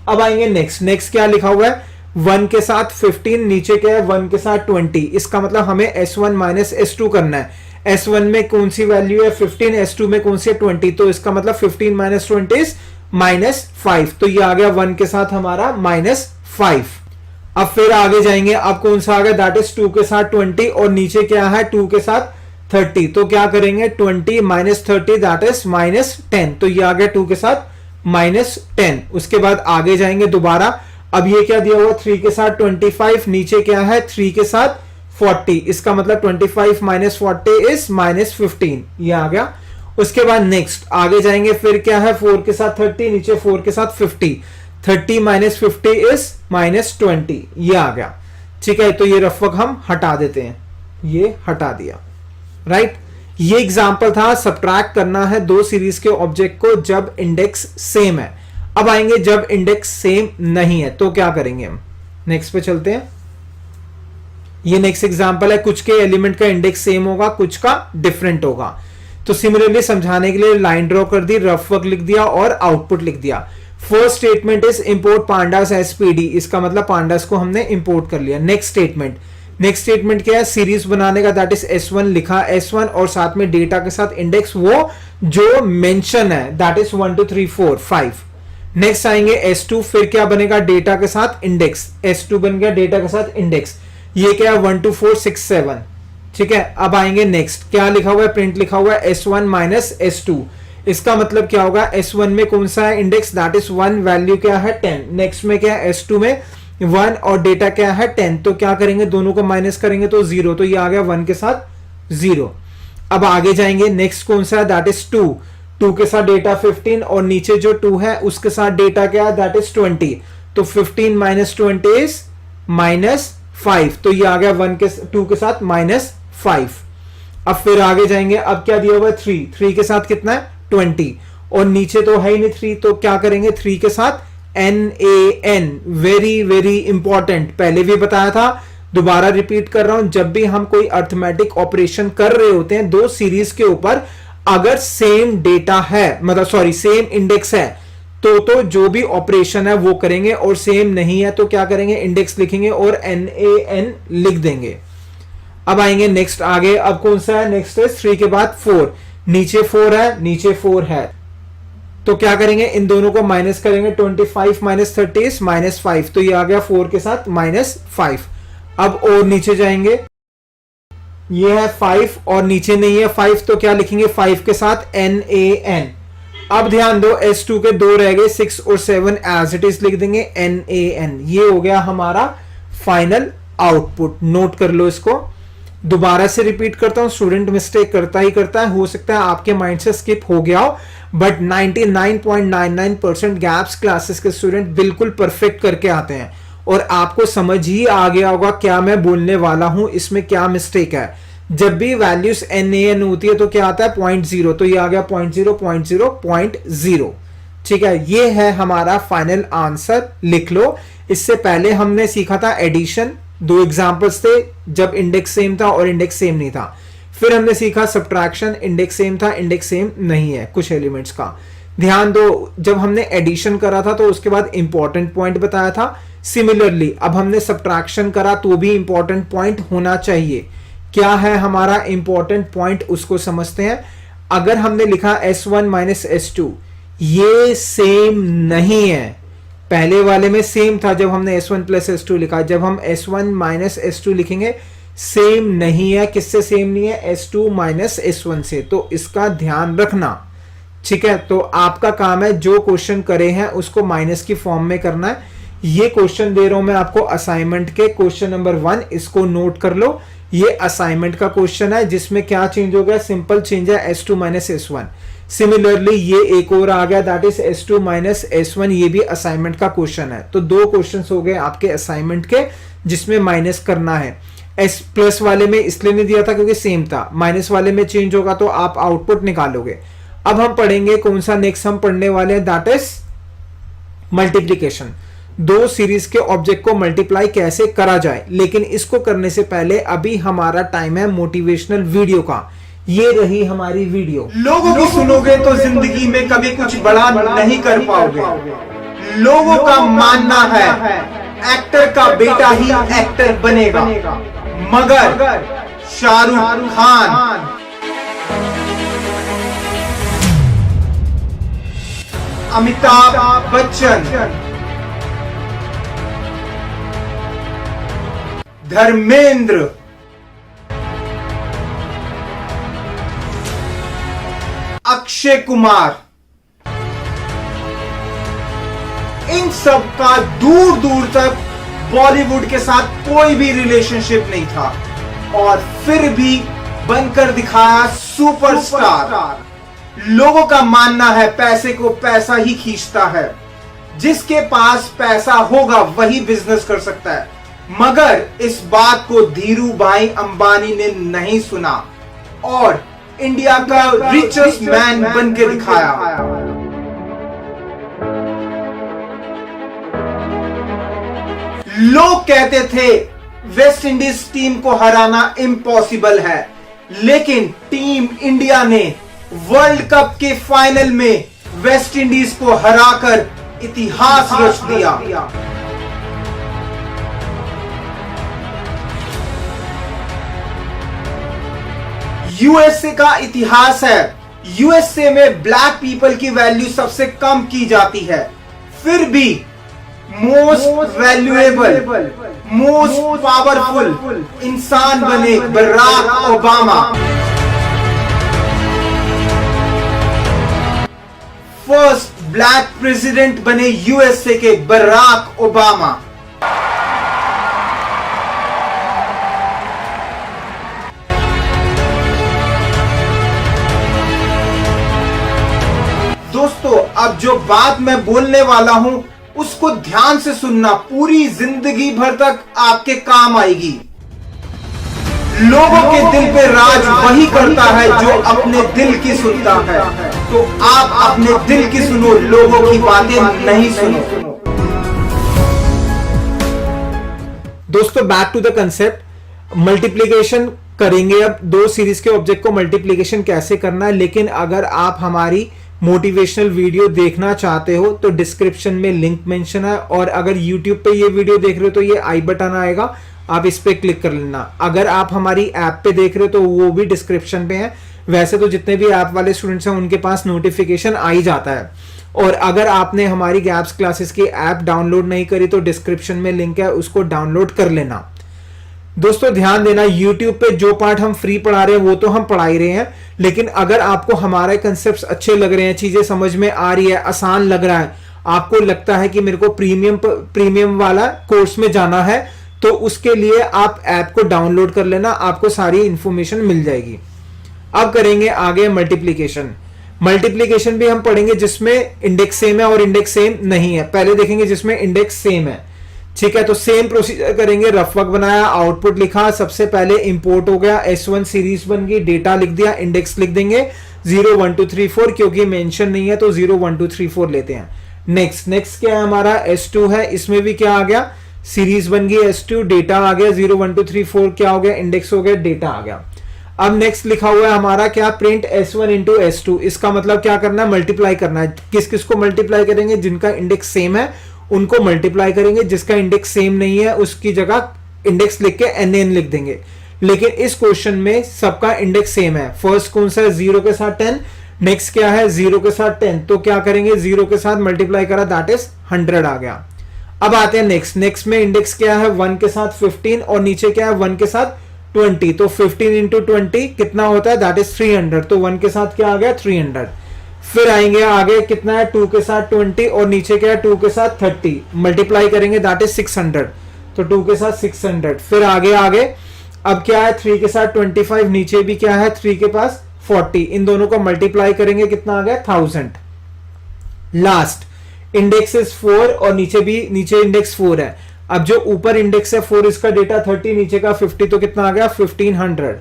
अब आएंगे नेक्स्ट। नेक्स्ट क्या लिखा हुआ है 1 के साथ 15, नीचे क्या है 1 के साथ 20। इसका मतलब हमें S1 माइनस S2 करना है। S1 में कौन सी वैल्यू है 15, S2 में कौन सी है 20, तो इसका मतलब 15 माइनस 20 इज -5। तो ये आ गया 1 के साथ हमारा -5। अब फिर आगे जाएंगे, अब कौन सा आ गया दैट इज 2 के साथ 20 और नीचे क्या है 2 के साथ 30। तो क्या करेंगे 20 माइनस 30 दैट इज -10। तो ये आ गया 2 के साथ -10। उसके बाद आगे जाएंगे दोबारा। अब ये क्या दिया हुआ 3 के साथ 25, नीचे क्या है 3 के साथ 40। इसका मतलब 25 माइनस 40 इज -15। ये आ गया। उसके बाद नेक्स्ट आगे जाएंगे, फिर क्या है 4 के साथ 30, नीचे 4 के साथ 50। 30 माइनस 50 इज -20। ये आ गया। ठीक है, तो ये रफक हम हटा देते हैं, ये हटा दिया। राइट, ये एग्जाम्पल था। सब्ट्रैक्ट करना है दो सीरीज के ऑब्जेक्ट को जब इंडेक्स सेम है। अब आएंगे जब इंडेक्स सेम नहीं है तो क्या करेंगे हम। नेक्स्ट पे चलते हैं। ये नेक्स्ट एग्जांपल है, कुछ के एलिमेंट का इंडेक्स सेम होगा, कुछ का डिफरेंट होगा। तो सिमिलरली समझाने के लिए लाइन ड्रॉ कर दी, रफ वर्क लिख दिया और आउटपुट लिख दिया। First statement is import pandas S PD, इसका मतलब पांडास को हमने इंपोर्ट कर लिया। नेक्स्ट स्टेटमेंट क्या है सीरीज बनाने का, दैट इज S1 लिखा, S1 और साथ में डेटा के साथ इंडेक्स वो जो मेंशन है दैट इज 1 2 3 4 5। नेक्स्ट आएंगे S2, फिर क्या बनेगा डेटा के साथ इंडेक्स, S2 बन गया डेटा के साथ इंडेक्स। ये क्या है 1 2 4 6 7। ठीक है, अब आएंगे नेक्स्ट, क्या लिखा हुआ है प्रिंट लिखा हुआ है S1 माइनस S2। इसका मतलब क्या होगा S1 में कौन सा है इंडेक्स दैट इज 1, वैल्यू क्या है 10। नेक्स्ट में क्या है S2 में 1 और डेटा क्या है 10। तो क्या करेंगे दोनों को माइनस करेंगे तो 0। तो ये आ गया 1 के साथ 0। अब आगे जाएंगे, नेक्स्ट कौन सा है दैट इज 2 के साथ डेटा 15 और नीचे जो 2 है उसके साथ डेटा क्या है दैट इज 20। तो 15 माइनस 20 इज -5। तो ये आ गया 2 के साथ -5। अब फिर आगे जाएंगे, अब क्या दिया हुआ है 3 के साथ कितना है 20 और नीचे तो है ही नहीं 3। तो क्या करेंगे 3 के साथ NaN, वेरी वेरी इंपॉर्टेंट, पहले भी बताया था दोबारा रिपीट कर रहा हूं। जब भी हम कोई अर्थमेटिक ऑपरेशन कर रहे होते हैं दो सीरीज के ऊपर, अगर सेम डेटा है मतलब सॉरी सेम इंडेक्स है तो जो भी ऑपरेशन है वो करेंगे, और सेम नहीं है तो क्या करेंगे इंडेक्स लिखेंगे और NaN लिख देंगे। अब आएंगे नेक्स्ट आगे, अब कौन सा है नेक्स्ट है 3 के बाद 4, नीचे 4 है नीचे 4 है। तो क्या करेंगे इन दोनों को माइनस करेंगे, 25 माइनस 30 इज -5। तो ये आ गया 4 के साथ -5। अब और नीचे जाएंगे, ये है 5 और नीचे नहीं है 5, तो क्या लिखेंगे 5 के साथ NaN। अब ध्यान दो S2 के 2 रह गए, 6 और 7 एज इट इज लिख देंगे NaN। ये हो गया हमारा फाइनल आउटपुट। नोट कर लो इसको, दोबारा से रिपीट करता हूं, स्टूडेंट मिस्टेक करता ही करता है, हो सकता है आपके माइंड से स्किप हो गया हो, बट 99.99% गैप्स क्लासेस के स्टूडेंट बिल्कुल परफेक्ट करके आते हैं और आपको समझ ही आ गया होगा क्या मैं बोलने वाला हूं, इसमें क्या मिस्टेक है। जब भी वैल्यूज NaN होती है तो क्या आता है 0.0, तो ये आ गया 0.0 0.0 0.0। ठीक है, ये है हमारा फाइनल आंसर, लिख लो। इससे पहले हमने सीखा था एडिशन, 2 एग्जांपल्स थे जब इंडेक्स सेम था और इंडेक्स सेम नहीं था। फिर हमने सीखा सब्ट्रैक्शन, इंडेक्स सेम था इंडेक्स सेम नहीं है कुछ एलिमेंट्स का। ध्यान दो, जब हमने एडिशन करा था तो उसके बाद इंपॉर्टेंट पॉइंट बताया था। सिमिलरली अब हमने सब्ट्रैक्शन करा तो भी इंपॉर्टेंट पॉइंट होना चाहिए। क्या है हमारा इंपॉर्टेंट पॉइंट उसको समझते हैं। अगर हमने लिखा S1 माइनस S2, ये सेम नहीं है। पहले वाले में सेम था जब हमने S1 प्लस S2 लिखा, जब हम S1 माइनस S2 लिखेंगे सेम नहीं है। किससे सेम नहीं है S2 माइनस S1 से, तो इसका ध्यान रखना। ठीक है, तो आपका काम है जो क्वेश्चन करे हैं उसको माइनस की फॉर्म में करना है। ये क्वेश्चन दे रहा हूं मैं आपको असाइनमेंट के, क्वेश्चन नंबर 1, इसको नोट कर लो। ये असाइनमेंट का क्वेश्चन है जिसमें क्या चेंज हो गया, सिंपल चेंज है S2 माइनस S1। सिमिलरली ये एक और आ गया that is S2 minus S1, ये भी असाइनमेंट का क्वेश्चन है। तो 2 क्वेश्चन हो गए आपके असाइनमेंट के जिसमें माइनस करना है। S प्लस वाले में इसलिए नहीं दिया था क्योंकि सेम था, माइनस वाले में चेंज होगा तो आप आउटपुट निकालोगे। अब हम पढ़ेंगे कौन सा, नेक्स्ट हम पढ़ने वाले हैं दैट इज मल्टीप्लीकेशन, दो सीरीज के ऑब्जेक्ट को मल्टीप्लाई कैसे करा जाए। लेकिन इसको करने से पहले अभी हमारा टाइम है मोटिवेशनल वीडियो का। ये रही हमारी वीडियो। लोगों की सुनोगे तो जिंदगी में कभी कुछ बड़ा नहीं कर पाओगे। लोगों का मानना है एक्टर का बेटा ही एक्टर बनेगा, मगर शाहरुख खान अमिताभ बच्चन, धर्मेंद्र, अक्षय कुमार, इन सब का दूर दूर तक बॉलीवुड के साथ कोई भी रिलेशनशिप नहीं था, और फिर भी बनकर दिखाया सुपरस्टार। लोगों का मानना है पैसे को पैसा ही खींचता है, जिसके पास पैसा होगा वही बिजनेस कर सकता है। मगर इस बात को धीरू भाई अंबानी ने नहीं सुना और इंडिया का रिचेस्ट मैन बन के दिखाया। लोग कहते थे वेस्ट इंडीज टीम को हराना इम्पॉसिबल है, लेकिन टीम इंडिया ने वर्ल्ड कप के फाइनल में वेस्ट इंडीज को हराकर इतिहास रच दिया। यूएसए का इतिहास है। यूएसए में ब्लैक पीपल की वैल्यू सबसे कम की जाती है, फिर भी मोस्ट वैल्यूएबल, मोस्ट पावरफुल इंसान बने Barack Obama. First black president बने यूएसए के बराक ओबामा। दोस्तों, अब जो बात मैं बोलने वाला हूं उसको ध्यान से सुनना, पूरी जिंदगी भर तक आपके काम आएगी। लोगों के दिल पे राज वही करता है जो अपने दिल की सुनता है, तो आप अपने दिल की सुनो, लोगों की बातें नहीं सुनो। दोस्तों, back to the concept, multiplication करेंगे। अब दो सीरीज के ऑब्जेक्ट को मल्टीप्लीकेशन कैसे करना है। लेकिन अगर आप हमारी मोटिवेशनल वीडियो देखना चाहते हो तो डिस्क्रिप्शन में लिंक मेंशन है, और अगर यूट्यूब पे ये वीडियो देख रहे हो तो ये आई बटन आएगा, आप इस पे क्लिक कर लेना। अगर आप हमारी ऐप पे देख रहे हो तो वो भी डिस्क्रिप्शन पे है। वैसे तो जितने भी ऐप वाले स्टूडेंट्स हैं उनके पास नोटिफिकेशन आ ही जाता है। और अगर आपने हमारी गैप्स क्लासेस की ऐप डाउनलोड नहीं करी तो डिस्क्रिप्शन में लिंक है, उसको डाउनलोड कर लेना। दोस्तों, ध्यान देना, YouTube पे जो पार्ट हम फ्री पढ़ा रहे हैं वो तो हम पढ़ा ही रहे हैं, लेकिन अगर आपको हमारे कंसेप्ट्स अच्छे लग रहे हैं, चीजें समझ में आ रही है, आसान लग रहा है, आपको लगता है कि मेरे को प्रीमियम वाला कोर्स में जाना है, तो उसके लिए आप ऐप को डाउनलोड कर लेना, आपको सारी इंफॉर्मेशन मिल जाएगी। अब करेंगे आगे मल्टीप्लीकेशन। मल्टीप्लीकेशन भी हम पढ़ेंगे जिसमें इंडेक्स सेम है और इंडेक्स सेम नहीं है। पहले देखेंगे जिसमें इंडेक्स सेम है, ठीक है। तो सेम प्रोसीजर करेंगे। रफ वर्क बनाया, आउटपुट लिखा, सबसे पहले इंपोर्ट हो गया, S1 सीरीज बन गई, डेटा लिख दिया, इंडेक्स लिख देंगे 0 1 2 3 4, क्योंकि मेंशन नहीं है तो 0 1 2 3 4 लेते हैं। नेक्स्ट क्या है हमारा, S2 है, इसमें भी क्या आ गया, सीरीज बन गई S2, डेटा आ गया 0 1 2 3 4, क्या हो गया, इंडेक्स हो गया, डेटा आ गया। अब नेक्स्ट लिखा हुआ है हमारा क्या, प्रिंट S1 इंटू S2। इसका मतलब क्या करना है, मल्टीप्लाई करना है। किस किस को मल्टीप्लाई करेंगे, जिनका इंडेक्स सेम है उनको मल्टीप्लाई करेंगे, जिसका इंडेक्स सेम नहीं है उसकी जगह इंडेक्स लिख के NN लिख देंगे। लेकिन इस क्वेश्चन में सबका इंडेक्स सेम है। फर्स्ट कौन सा है, 0 के साथ 10, नेक्स्ट क्या है 0 के साथ 10, तो क्या करेंगे 0 के साथ मल्टीप्लाई करा, दैट इज 100 आ गया। अब आते हैं नेक्स्ट में इंडेक्स क्या है 1 के साथ 15 और नीचे क्या है 1 के साथ 20, तो 15 इंटू 20 कितना होता है, दैट इज 300, तो 1 के साथ क्या आ गया 300। फिर आएंगे आगे, कितना है 2 के साथ 20 और नीचे क्या है 2 के साथ 30, मल्टीप्लाई करेंगे दैट इज 600, तो 2 के साथ 600। फिर आगे अब क्या है 3 के साथ 25, नीचे भी क्या है 3 के पास 40, इन दोनों को मल्टीप्लाई करेंगे कितना आ गया 1000। लास्ट इंडेक्स इज 4 और नीचे इंडेक्स 4 है। अब जो ऊपर इंडेक्स है 4, इसका डेटा 30, नीचे का 50, तो कितना आ गया 1500।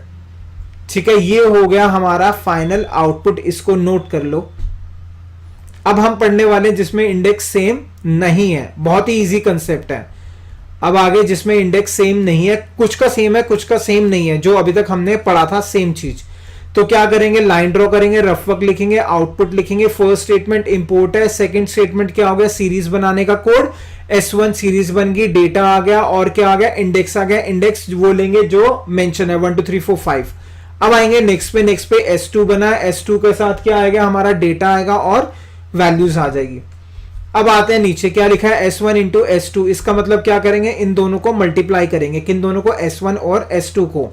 ठीक है, ये हो गया हमारा फाइनल आउटपुट, इसको नोट कर लो। अब हम पढ़ने वाले हैं जिसमें इंडेक्स सेम नहीं है, बहुत ही इजी कंसेप्ट है। अब आगे जिसमें इंडेक्स सेम नहीं है, कुछ का सेम है कुछ का सेम नहीं है, जो अभी तक हमने पढ़ा था सेम चीज, तो क्या करेंगे, लाइन ड्रॉ करेंगे, रफ वर्क लिखेंगे, आउटपुट लिखेंगे। फर्स्ट स्टेटमेंट इंपोर्ट है, सेकंड स्टेटमेंट क्या हो गया, सीरीज बनाने का कोड, S1 सीरीज बन गई, डेटा आ गया और क्या आ गया, इंडेक्स आ गया। इंडेक्स वो लेंगे जो मेंशन है 1 2 3 4 5। अब आएंगे नेक्स्ट पे S2 बना है, S2 के साथ क्या आएगा, हमारा डेटा आएगा और वैल्यूज आ जाएगी। अब आते हैं नीचे, क्या लिखा है, S1 इंटू S2। इसका मतलब क्या करेंगे, इन दोनों को मल्टीप्लाई करेंगे, किन दोनों को, S1 और S2 को।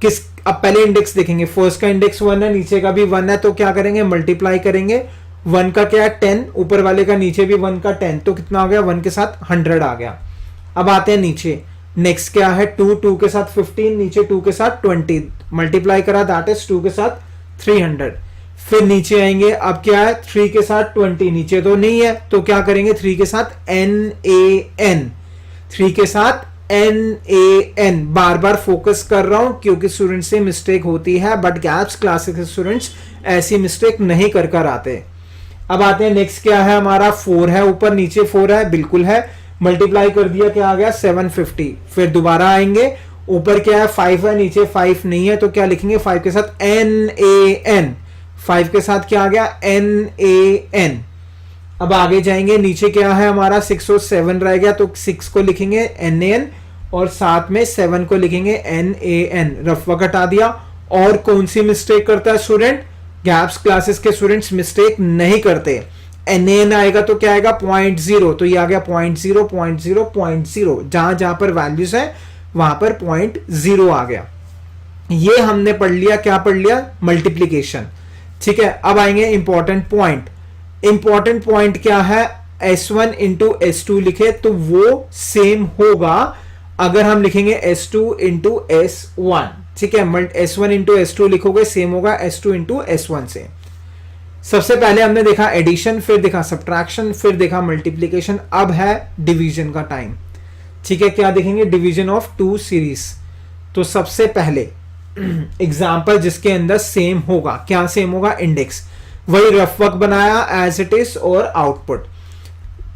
किस, अब पहले इंडेक्स देखेंगे, फर्स्ट का इंडेक्स 1 है, नीचे का भी 1 है, तो क्या करेंगे, मल्टीप्लाई करेंगे। 1 का क्या है 10, ऊपर वाले का नीचे भी 1 का 10, तो कितना आ गया, 1 के साथ 100 आ गया। अब आते हैं नीचे, नेक्स्ट क्या है, 2 के साथ 15, नीचे 2 के साथ 20, मल्टीप्लाई करा, दैट इज 2 के साथ 300। फिर नीचे आएंगे, अब क्या है, 3 के साथ 20, नीचे तो नहीं है, तो क्या करेंगे, 3 के साथ NaN, 3 के साथ NaN। बार बार फोकस कर रहा हूं क्योंकि स्टूडेंट से मिस्टेक होती है, बट गैप्स क्लासिक स्टूडेंट्स ऐसी मिस्टेक नहीं कर आते। अब आते हैं नेक्स्ट, क्या है हमारा, 4 है, ऊपर नीचे 4 है, बिल्कुल है, मल्टीप्लाई कर दिया, क्या आ गया, 750। फिर दोबारा आएंगे, ऊपर क्या है, 5 है, नीचे 5 नहीं है, तो क्या लिखेंगे, 5 के साथ NaN, 5 के साथ क्या आ गया, NaN। अब आगे जाएंगे, नीचे क्या है हमारा, 6 और 7 रह गया, तो 6 को लिखेंगे NaN और साथ में 7 को लिखेंगे NaN। रफ वर्क हटा दिया। और कौन सी मिस्टेक करता है स्टूडेंट, गैप्स क्लासेस के स्टूडेंट्स मिस्टेक नहीं करते। NaN आएगा तो क्या आएगा, 0.0, तो ये आ गया 0.0 0.0 0.0, जहां जहां पर वैल्यूज है वहां पर 0.0 आ गया। ये हमने पढ़ लिया, क्या पढ़ लिया, मल्टीप्लीकेशन। ठीक है, अब आएंगे इंपॉर्टेंट पॉइंट। इंपॉर्टेंट पॉइंट क्या है, S1 इंटू S2 लिखे तो वो सेम होगा अगर हम लिखेंगे S2 इंटू S1। ठीक है, S1 इंटू S2 लिखोगे सेम होगा S2 इंटू S1 से। सबसे पहले हमने देखा एडिशन, फिर देखा सब्ट्रैक्शन, फिर देखा मल्टीप्लीकेशन, अब है डिवीजन का टाइम। ठीक है, क्या देखेंगे, डिवीजन ऑफ 2 सीरीज। तो सबसे पहले एग्जाम्पल जिसके अंदर सेम होगा, क्या सेम होगा, इंडेक्स, वही रफ वर्क बनाया एज इट इज और आउटपुट।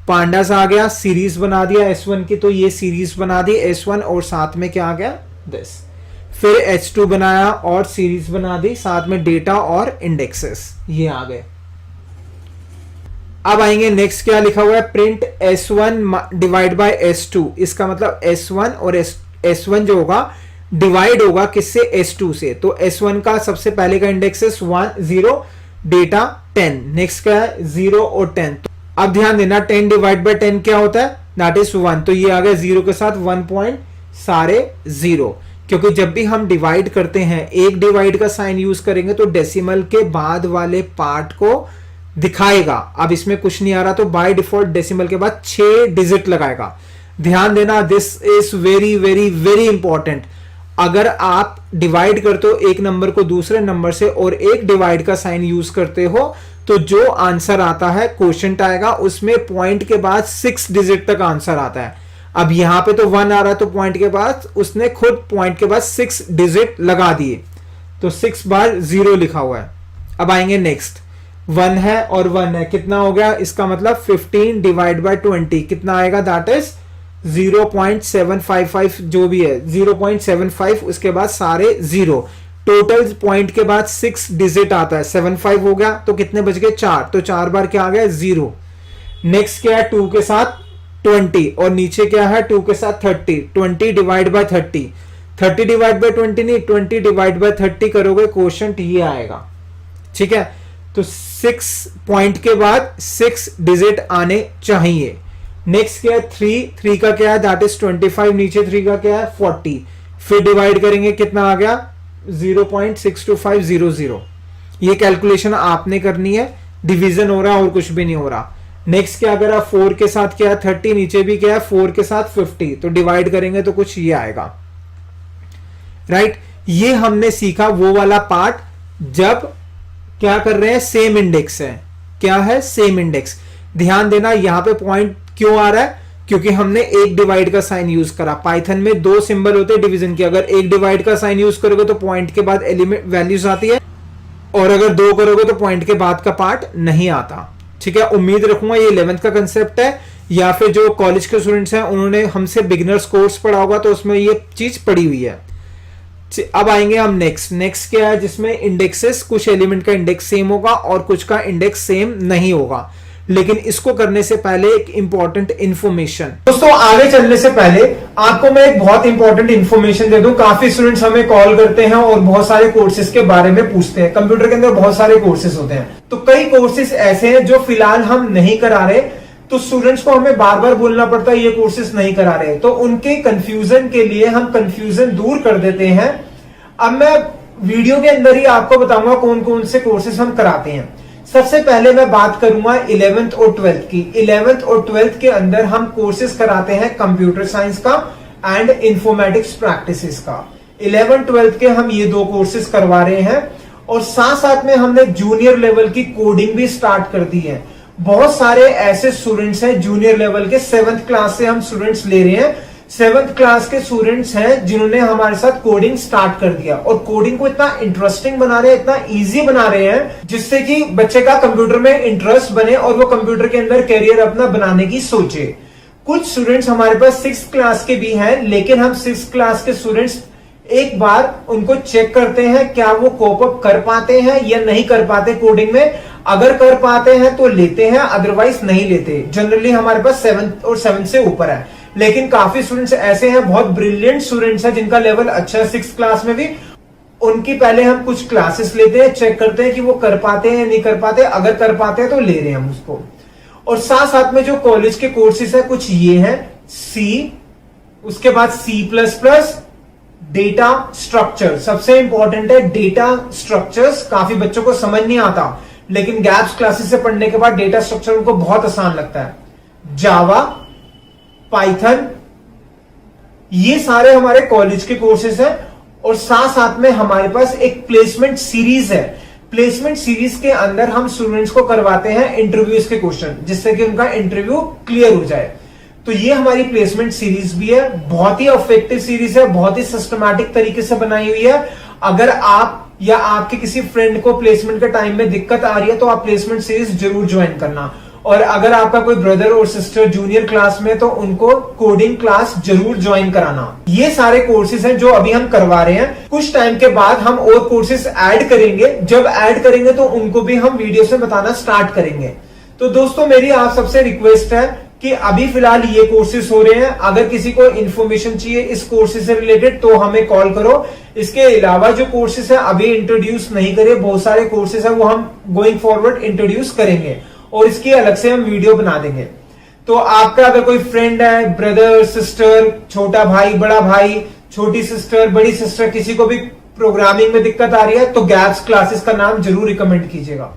पांडास आ गया, सीरीज बना दिया S1 की, तो ये सीरीज बना दी S1 और साथ में क्या आ गया, दिस। फिर H2 बनाया और सीरीज बना दी, साथ में डेटा और इंडेक्सेस, ये आ गए। अब आएंगे नेक्स्ट, क्या लिखा हुआ है, print S1 divide by S2। इसका मतलब S1 और S1 जो होगा डिवाइड होगा किससे, S2 से। तो S1 का सबसे पहले का इंडेक्स है 1 0, डेटा 10, नेक्स्ट का है 0 और 10। तो अब ध्यान देना, 10 डिवाइड बाय 10 क्या होता है, दैट इज 1, तो ये आ गया 0 के साथ 1 पॉइंट सारे 0, क्योंकि जब भी हम डिवाइड करते हैं एक डिवाइड का साइन यूज करेंगे तो डेसिमल के बाद वाले पार्ट को दिखाएगा। अब इसमें कुछ नहीं आ रहा तो बाय डिफॉल्ट डेसिमल के बाद 6 डिजिट लगाएगा। ध्यान देना, this is very very very important. अगर आप डिवाइड करते हो एक नंबर को दूसरे नंबर से और एक डिवाइड का साइन यूज करते हो तो जो आंसर आता है, क्वोशिएंट आएगा, उसमें पॉइंट के बाद 6 डिजिट तक आंसर आता है। अब यहां पे तो 1 आ रहा है तो पॉइंट के बाद उसने खुद पॉइंट के बाद 6 डिजिट लगा दिए, तो 6 बार 0 लिखा हुआ है। अब आएंगे नेक्स्ट, 1 है और 1 है, कितना हो गया, इसका मतलब 15 डिवाइड बाय 20 कितना आएगा, दैट इज 0.755, जो भी है 0.75, उसके बाद सारे 0, टोटल पॉइंट के बाद 6 डिजिट आता है, 75 हो गया, तो कितने बच गए, 4, तो 4 बार क्या आ गया, 0। नेक्स्ट क्या है, 2 के साथ 20 और नीचे क्या है, 2 के साथ 30, 20 डिवाइड बाय 30, 30 डिवाइड बाय 20 नहीं, 20 डिवाइड बाय 30 करोगे, क्वोशिएंट ये आएगा। ठीक है, तो 6 पॉइंट के बाद 6 डिजिट आने चाहिए। नेक्स्ट क्या है, 3 का क्या है, दैट इज 25, नीचे 3 का क्या है, 40, फिर डिवाइड करेंगे, कितना आ गया, 0.62500। ये कैलकुलेशन आपने करनी है, डिवीजन हो रहा है और कुछ भी नहीं हो रहा। नेक्स्ट क्या करा, 4 के साथ क्या है, 30, नीचे भी क्या है, 4 के साथ 50, तो डिवाइड करेंगे तो कुछ ये आएगा, राइट। ये हमने सीखा वो वाला पार्ट जब क्या कर रहे हैं, सेम इंडेक्स है, क्या है, सेम इंडेक्स। ध्यान देना, यहां पे पॉइंट क्यों आ रहा है, क्योंकि हमने एक डिवाइड का साइन यूज करा। पाइथन में 2 सिंबल होते हैं डिवीजन के, अगर एक डिवाइड का साइन यूज करोगे तो पॉइंट के बाद एलिमेंट वैल्यूज आती है, और अगर 2 करोगे तो पॉइंट के बाद का पार्ट नहीं आता। ठीक है, उम्मीद रखूंगा ये 11th का कंसेप्ट है, या फिर जो कॉलेज के स्टूडेंट्स हैं उन्होंने हमसे बिगिनर्स कोर्स पढ़ा होगा तो उसमें ये चीज पड़ी हुई है। अब आएंगे हम नेक्स्ट क्या है, जिसमें इंडेक्सेस, कुछ एलिमेंट का इंडेक्स सेम होगा और कुछ का इंडेक्स सेम नहीं होगा। लेकिन इसको करने से पहले एक इंपॉर्टेंट इंफॉर्मेशन, दोस्तों आगे चलने से पहले आपको मैं एक बहुत इंपॉर्टेंट इंफॉर्मेशन दे दूं। काफी स्टूडेंट्स हमें कॉल करते हैं और बहुत सारे कोर्सेज के बारे में पूछते हैं। कंप्यूटर के अंदर बहुत सारे कोर्सेज होते हैं, तो कई कोर्सेज ऐसे हैं जो फिलहाल हम नहीं करा रहे, तो स्टूडेंट्स को हमें बार बार बोलना पड़ता है ये कोर्सेज नहीं करा रहे, तो उनके कंफ्यूजन के लिए हम कंफ्यूजन दूर कर देते हैं। अब मैं वीडियो के अंदर ही आपको बताऊंगा कौन कौन से कोर्सेज हम कराते हैं। सबसे पहले मैं बात करूंगा 11th और 12th की। 11th और 12th के अंदर हम कोर्सेज कराते हैं कंप्यूटर साइंस का एंड इंफॉर्मेटिक्स प्रैक्टिसेस का। 11th 12th के हम ये 2 कोर्सेज करवा रहे हैं, और साथ साथ में हमने जूनियर लेवल की कोडिंग भी स्टार्ट कर दी है। बहुत सारे ऐसे स्टूडेंट्स हैं जूनियर लेवल के, 7th क्लास से हम स्टूडेंट्स ले रहे हैं। 7th क्लास के स्टूडेंट्स हैं जिन्होंने हमारे साथ कोडिंग स्टार्ट कर दिया, और कोडिंग को इतना इंटरेस्टिंग बना रहे हैं, इतना इजी बना रहे हैं, जिससे कि बच्चे का कंप्यूटर में इंटरेस्ट बने और वो कंप्यूटर के अंदर कैरियर अपना बनाने की सोचे। कुछ स्टूडेंट्स हमारे पास 6th क्लास के भी हैं, लेकिन हम 6th क्लास के स्टूडेंट्स एक बार उनको चेक करते हैं क्या वो कोप अप कर पाते हैं या नहीं कर पाते कोडिंग में। अगर कर पाते हैं तो लेते हैं, अदरवाइज नहीं लेते। जनरली हमारे पास 7th और 7th से ऊपर है, लेकिन काफी स्टूडेंट्स ऐसे हैं, बहुत ब्रिलियंट स्टूडेंट्स हैं जिनका लेवल अच्छा है 6th क्लास में भी। उनकी पहले हम कुछ क्लासेस लेते हैं, चेक करते हैं कि वो कर पाते हैं या नहीं कर पाते। अगर कर पाते हैं तो ले रहे हैं हम उसको। और साथ साथ में जो कॉलेज के कोर्सेज है कुछ ये हैं, सी, उसके बाद C++, डेटा स्ट्रक्चर। सबसे इंपॉर्टेंट है डेटा स्ट्रक्चर्स। काफी बच्चों को समझ नहीं आता, लेकिन गैप्स क्लासेस से पढ़ने के बाद डेटा स्ट्रक्चर उनको बहुत आसान लगता है। जावा, पाइथन, ये सारे हमारे कॉलेज के कोर्सेज हैं। और साथ साथ में हमारे पास एक प्लेसमेंट सीरीज है। प्लेसमेंट सीरीज के अंदर हम स्टूडेंट्स को करवाते हैं इंटरव्यूज के क्वेश्चन, जिससे कि उनका इंटरव्यू क्लियर हो जाए। तो ये हमारी प्लेसमेंट सीरीज भी है, बहुत ही इफेक्टिव सीरीज है, बहुत ही सिस्टमैटिक तरीके से बनाई हुई है। अगर आप या आपके किसी फ्रेंड को प्लेसमेंट के टाइम में दिक्कत आ रही है तो आप प्लेसमेंट सीरीज जरूर ज्वाइन करना। और अगर आपका कोई ब्रदर और सिस्टर जूनियर क्लास में, तो उनको कोडिंग क्लास जरूर ज्वाइन कराना। ये सारे कोर्सेज हैं जो अभी हम करवा रहे हैं। कुछ टाइम के बाद हम और कोर्सेज ऐड करेंगे, जब ऐड करेंगे तो उनको भी हम वीडियो से बताना स्टार्ट करेंगे। तो दोस्तों मेरी आप सबसे रिक्वेस्ट है कि अभी फिलहाल ये कोर्सेज हो रहे हैं। अगर किसी को इन्फॉर्मेशन चाहिए इस कोर्सेज से रिलेटेड तो हमें कॉल करो। इसके अलावा जो कोर्सेज है अभी इंट्रोड्यूस नहीं करे, बहुत सारे कोर्सेज है वो हम गोइंग फॉरवर्ड इंट्रोड्यूस करेंगे, और इसकी अलग से हम वीडियो बना देंगे। तो आपका अगर कोई फ्रेंड है, ब्रदर, सिस्टर, छोटा भाई, बड़ा भाई, छोटी सिस्टर, बड़ी सिस्टर, किसी को भी प्रोग्रामिंग में दिक्कत आ रही है तो गैप्स क्लासेस का नाम जरूर रिकमेंड कीजिएगा।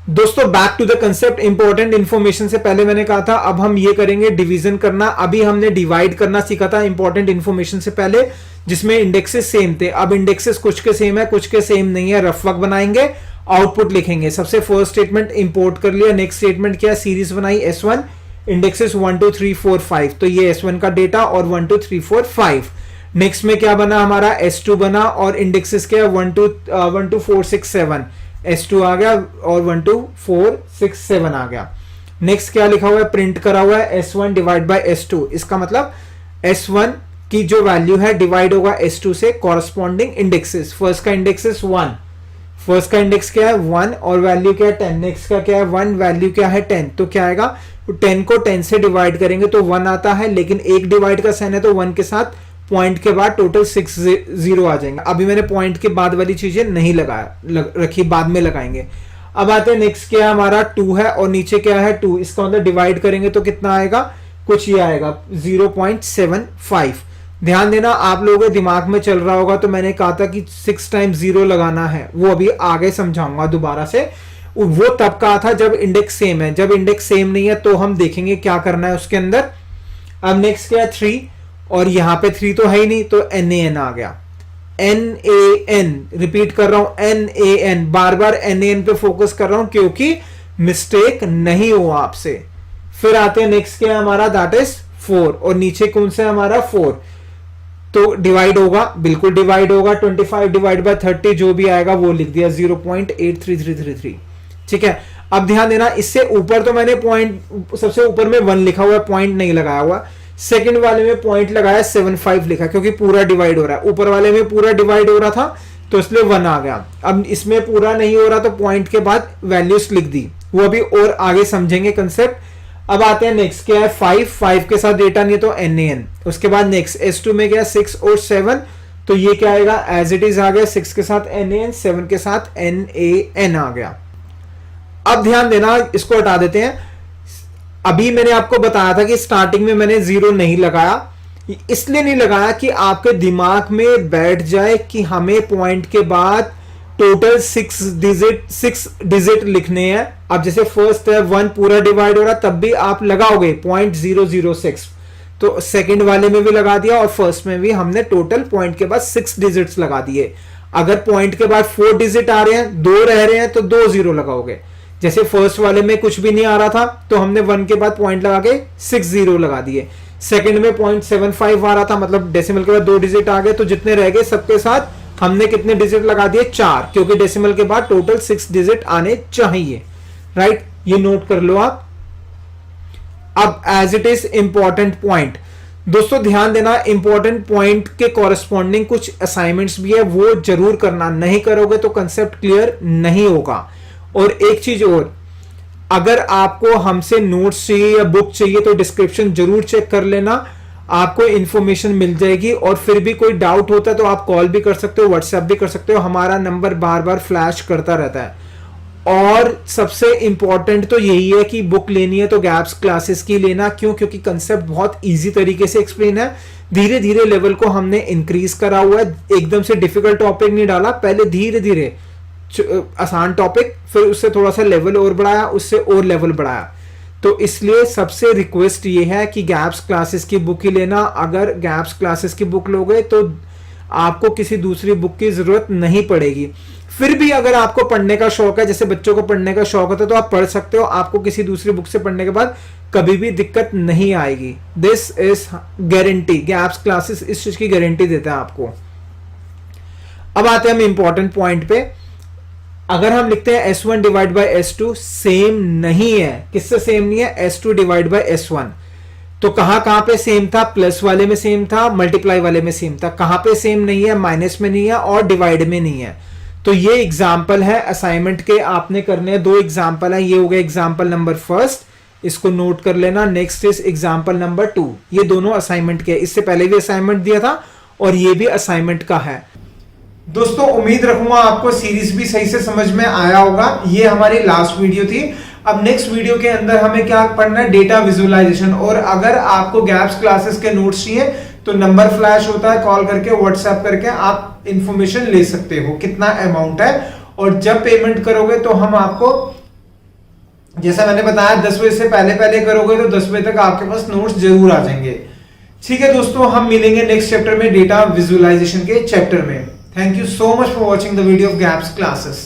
दोस्तों back to the concept, important information से पहले मैंने कहा था अब हम ये करेंगे डिवीजन करना। अभी हमने डिवाइड करना सीखा था इंपॉर्टेंट इंफॉर्मेशन से पहले, जिसमें इंडेक्सेस सेम थे। अब इंडेक्सेस कुछ के सेम है, कुछ के सेम नहीं है। रफ वर्क बनाएंगे, आउटपुट लिखेंगे। सबसे फर्स्ट स्टेटमेंट इंपोर्ट कर लिया। नेक्स्ट स्टेटमेंट क्या है, सीरीज बनाई S1, इंडेक्सेस 1 2 3 4 5, तो ये S1 का डेटा और 1 2 3 4 5। नेक्स्ट में क्या बना हमारा, S2 बना, और इंडेक्सेस क्या है 1 2 4 6 7, S2 आ गया और 1 2 4 6 7 आ गया। नेक्स्ट क्या लिखा हुआ है, प्रिंट करा हुआ है S1 डिवाइड बाय S2। इसका मतलब S1 की जो वैल्यू है डिवाइड होगा S2 से, कॉरस्पॉन्डिंग इंडेक्सेस। फर्स्ट का इंडेक्सेस 1, फर्स्ट का इंडेक्स क्या है 1 और वैल्यू क्या है 10। नेक्स्ट का क्या है 1, वैल्यू क्या है 10, तो क्या आएगा, 10 को 10 से डिवाइड करेंगे तो 1 आता है, लेकिन एक डिवाइड का साइन है तो 1 के साथ पॉइंट के बाद टोटल 6 0 आ जाएंगे। अभी मैंने पॉइंट के बाद वाली चीजें नहीं रखी, बाद में लगाएंगे। अब आते हैं नेक्स्ट, क्या है हमारा 2 है और नीचे क्या है 2, इसका मतलब डिवाइड करेंगे तो कितना आएगा, कुछ ये आएगा 0.75। ध्यान देना, आप लोगों के दिमाग में चल रहा होगा तो मैंने कहा था कि 6 टाइम्स 0 लगाना है, वो अभी आगे समझाऊंगा दोबारा से। वो तब कहा था जब इंडेक्स सेम है, जब इंडेक्स सेम नहीं है तो हम देखेंगे क्या करना है उसके अंदर। अब नेक्स्ट क्या है 3, और यहां पे 3 तो है ही नहीं, तो NaN आ गया। NaN, रिपीट कर रहा हूं NaN, बार बार NaN पे फोकस कर रहा हूं क्योंकि मिस्टेक नहीं हो आपसे। फिर आते हैं नेक्स्ट क्या है हमारा, दैट इज 4, और नीचे कौन सा है हमारा 4, तो डिवाइड होगा, बिल्कुल डिवाइड होगा। 25 डिवाइड बाय 30 जो भी आएगा वो लिख दिया 0.83333। ठीक है। अब ध्यान देना, इससे ऊपर तो मैंने पॉइंट सबसे ऊपर में 1 लिखा हुआ है, पॉइंट नहीं लगाया हुआ। सेकंड वाले में पॉइंट लगाया 75 लिखा, क्योंकि पूरा डिवाइड हो रहा है। ऊपर वाले में पूरा डिवाइड हो रहा था तो इसलिए 1 आ गया। अब इसमें पूरा नहीं हो रहा तो पॉइंट के बाद वैल्यूज लिख दी, वो अभी और आगे समझेंगे कंसेप्ट। अब आते हैं नेक्स्ट, क्या है 5 के साथ डेटा नहीं तो NaN। उसके बाद नेक्स्ट S2 में क्या 6 और 7, तो ये क्या आएगा एज इट इज आ गया, 6 के साथ NaN, 7 के साथ NaN आ गया। अब ध्यान देना, इसको हटा देते हैं। अभी मैंने आपको बताया था कि स्टार्टिंग में मैंने 0 नहीं लगाया, इसलिए नहीं लगाया कि आपके दिमाग में बैठ जाए कि हमें पॉइंट के बाद टोटल 6 डिजिट लिखने हैं। अब जैसे फर्स्ट है 1 पूरा डिवाइड हो रहा, तब भी आप लगाओगे 0.006, तो सेकंड वाले में भी लगा दिया और फर्स्ट में भी हमने टोटल पॉइंट के बाद 6 डिजिट्स लगा दिए। अगर पॉइंट के बाद 4 डिजिट आ रहे हैं, 2 रह रहे हैं, तो 2 0 लगाओगे। जैसे फर्स्ट वाले में कुछ भी नहीं आ रहा था तो हमने 1 के बाद पॉइंट लगा के 6 0 लगा दिए। सेकंड में 0.75 आ रहा था, मतलब डेसिमल के बाद 2 डिजिट आ गए, तो जितने रह गए सबके साथ हमने कितने डिजिट लगा दिए 4, क्योंकि डेसिमल के बाद टोटल 6 डिजिट आने चाहिए। राइट, ये नोट कर लो आप। अब as it is important point, दोस्तों ध्यान देना, इंपॉर्टेंट पॉइंट के कॉरेस्पॉन्डिंग कुछ असाइनमेंट्स भी है, वो जरूर करना, नहीं करोगे तो कंसेप्ट क्लियर नहीं होगा। और एक चीज और, अगर आपको हमसे नोट्स चाहिए या बुक चाहिए तो डिस्क्रिप्शन जरूर चेक कर लेना, आपको इंफॉर्मेशन मिल जाएगी। और फिर भी कोई डाउट होता है तो आप कॉल भी कर सकते हो, व्हाट्सएप भी कर सकते हो, हमारा नंबर बार बार फ्लैश करता रहता है। और सबसे इंपॉर्टेंट तो यही है कि बुक लेनी है तो गैप्स क्लासेस की लेना। क्यों? क्योंकि कंसेप्ट बहुत इजी तरीके से एक्सप्लेन है, धीरे धीरे लेवल को हमने इंक्रीज करा हुआ है, एकदम से डिफिकल्ट टॉपिक नहीं डाला, पहले धीरे धीरे आसान टॉपिक, फिर उससे थोड़ा सा लेवल और बढ़ाया, उससे और लेवल बढ़ाया। तो इसलिए सबसे रिक्वेस्ट ये है कि गैप्स क्लासेस की बुक ही लेना। अगर गैप्स क्लासेस की बुक लोगे तो आपको किसी दूसरी बुक की जरूरत नहीं पड़ेगी। फिर भी अगर आपको पढ़ने का शौक है, जैसे बच्चों को पढ़ने का शौक होता है, तो आप पढ़ सकते हो, आपको किसी दूसरी बुक से पढ़ने के बाद कभी भी दिक्कत नहीं आएगी। This is guarantee, gaps classes इस चीज की गारंटी देता है आपको। अब आते हैं हम इंपॉर्टेंट पॉइंट पे। अगर हम लिखते हैं S1 divide by S2, same नहीं है। किससे सेम नहीं है? S2 divide by S1। तो कहां पे सेम था? प्लस वाले में सेम था, मल्टीप्लाई वाले में सेम था। कहां पे सेम नहीं है? माइनस में नहीं है और डिवाइड में नहीं है। तो ये एग्जाम्पल है असाइनमेंट के, आपने करने हैं 2 एग्जाम्पल है। ये हो गया एग्जाम्पल नंबर 1, इसको नोट कर लेना। नेक्स्ट इज एग्जाम्पल नंबर 2, ये दोनों असाइनमेंट के, इससे पहले भी असाइनमेंट दिया था और ये भी असाइनमेंट का है। दोस्तों उम्मीद रखूंगा आपको सीरीज भी सही से समझ में आया होगा। ये हमारी लास्ट वीडियो थी। अब नेक्स्ट वीडियो के अंदर हमें क्या पढ़ना है? Data visualisation. और अगर आपको गैप्स क्लासेस के नोट्स चाहिए तो नंबर फ्लैश होता है, कॉल करके व्हाट्सएप करके आप इंफॉर्मेशन ले सकते हो कितना अमाउंट है। और जब पेमेंट करोगे तो हम आपको, जैसा मैंने बताया 10 बजे से पहले करोगे तो 10 बजे तक आपके पास नोट्स जरूर आ जाएंगे। ठीक है दोस्तों, हम मिलेंगे नेक्स्ट चैप्टर में, डेटा विजुअलाइजेशन के चैप्टर में। Thank you so much for watching the video of GAPS classes.